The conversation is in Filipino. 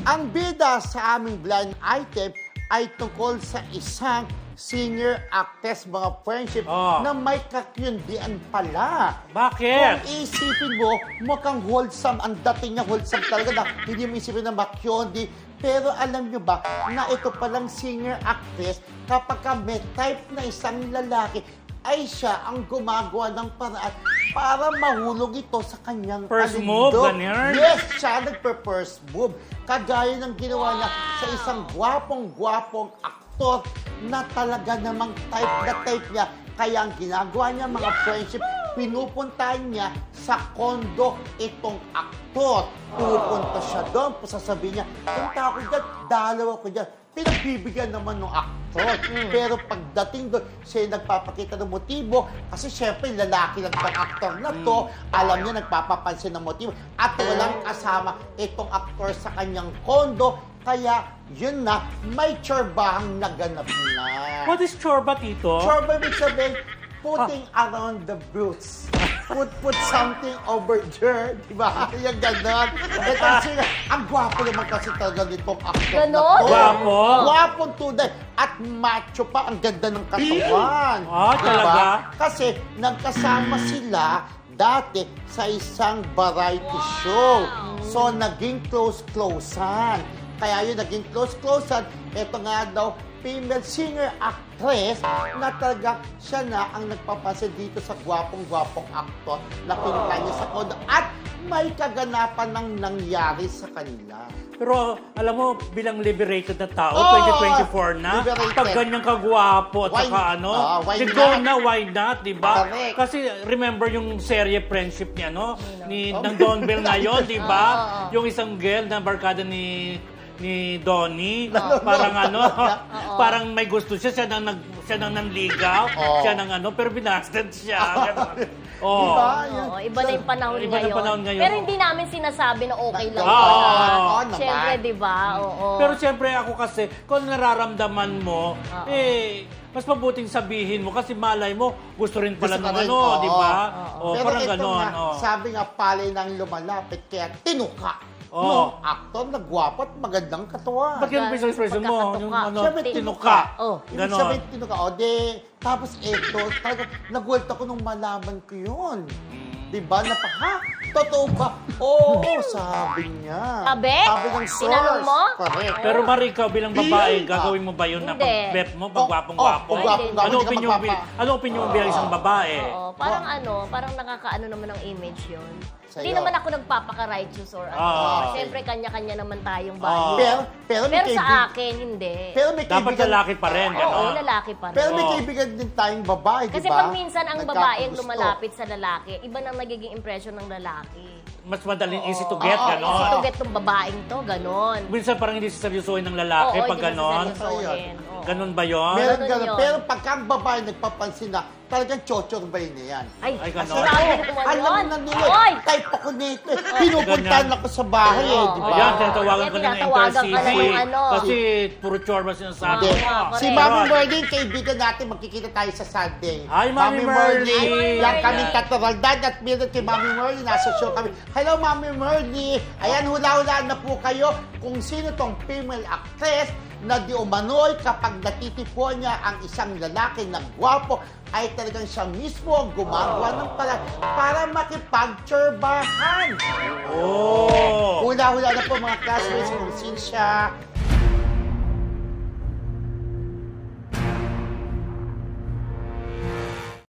Ang bida sa aming blind item ay tungkol sa isang senior actress, mga friendship, na may kakyundian pala. Bakit? Kung isipin mo, mukhang wholesome, ang dating niya wholesome talaga na hindi mo isipin na makyundi. Pero alam nyo ba na ito palang senior actress, kapag may type na isang lalaki, ay siya ang gumagawa ng paraan para mahulog ito sa kanyang first move, ganyan? Yes, siya nagpe-first move. Kagaya ng ginawa niya sa isang gwapong-gwapong aktor na talaga namang type niya. Kaya ang ginagawa niya, mga friendship, pinupuntahan niya sa kondo itong aktor. Pupunta siya doon, sasabihin niya, punta ako dyan, dalaw ako dyan. Pinagbibigyan naman ng aktor. Pero pagdating doon, siya nagpapakita ng motibo kasi syempre lalaki lang itong aktor na to, alam niya nagpapapansin ng motibo at walang kasama itong aktor sa kanyang kondo. Kaya, yun na, may tsorbahang naganap na. What is chorba, Tito? Chorba, ibig sabihin, putting around the boots. Put something over there, di ba? Yung gano'n. Ang gwapo naman kasi talaga nitong actor na to. Gwapo? Gwapong tunay. At macho pa, ang ganda ng katawan. Talaga? Kasi nagkasama sila dati sa isang variety show. So, naging close-closean. Kaya yun, naging close-closean. Ito nga daw, female singer-actress na talaga siya na ang nagpapansin dito sa gwapong-gwapong aktor na pinunta niya sa kondo at may kaganapan ng nangyari sa kanila. Pero alam mo, bilang liberated na tao, 2024 na, liberated. Pag ganyang kagwapo at saka why not, di ba? Kasi remember yung serye friendship niya, no? Ng Don Bell ngayon, di ba? Yung isang girl na barkada ni Donnie, parang may gusto siya, siya nang nanligaw, siya nang pero binasted siya. Iba na yung panahon ngayon. Pero hindi namin sinasabi na okay lang. Siyempre, di ba? Pero siyempre ako kasi, kung nararamdaman mo, mas mabuting sabihin mo kasi malay mo, gusto rin pala ng di ba? Parang gano'n. Sabi nga, palay nang lumalapit, kaya tinuka. No, actor na gwapo at magandang katawan. Bakit yung facial expression mo? Yung siyempre, tinuka. Ibig sabihin, tinuka. Tapos ito, talaga, nagulat ako nung malaman ko yun. Diba? Totoo ba? Sabi niya. Sabi ng source. Tinanong mo? Correct. Pero Marie, ikaw bilang babae, gagawin mo ba yun na pag-bet mo, pag gwapong-gwapo? Ano opinion mo bilang isang babae? Parang nakakaano naman ang image yun. Hindi naman ako nagpapaka-righteous or Siyempre, kanya-kanya naman tayong value. Pero sa akin, hindi. Dapat lalaki pa rin. Oo, lalaki pa rin. Pero may kaibigan din tayong babae, Kasi pag minsan ang babae ang lumalapit sa lalaki, iba nang nagiging impression ng lalaki. Mas madaling easy to get, gano'n. Easy to get tong babaeng to, gano'n. Minsan parang hindi siseryosohin ng lalaki pag gano'n. Ganon ba yun? Meron gano'n. Pero pagka ang babae nagpapansin na, talagang chochorbay na yan. Ay gano'n. Alam mo na nila, type ako nito. Pinupuntahan ako sa bahay, di ba? Ayan, tinatawagan ka ng intercity. Kasi puro chorba sinasabi. Si Mami Merlin, kaibigan natin, magkikita tayo sa Sunday. Hi, Mami Merlin! Yan kaming kataraldan at meron kay Mami Merlin, nasa show kami. Hello, Mami Merlin! Ayan, hula-hulaan na po kayo kung sino tong female actress na di umano'y kapag natitipuan niya ang isang lalaki na gwapo ay talagang siya mismo ang gumagawa ng paraan para makipag-tsorbahan. Hula-hula na po mga classmates kung sino siya.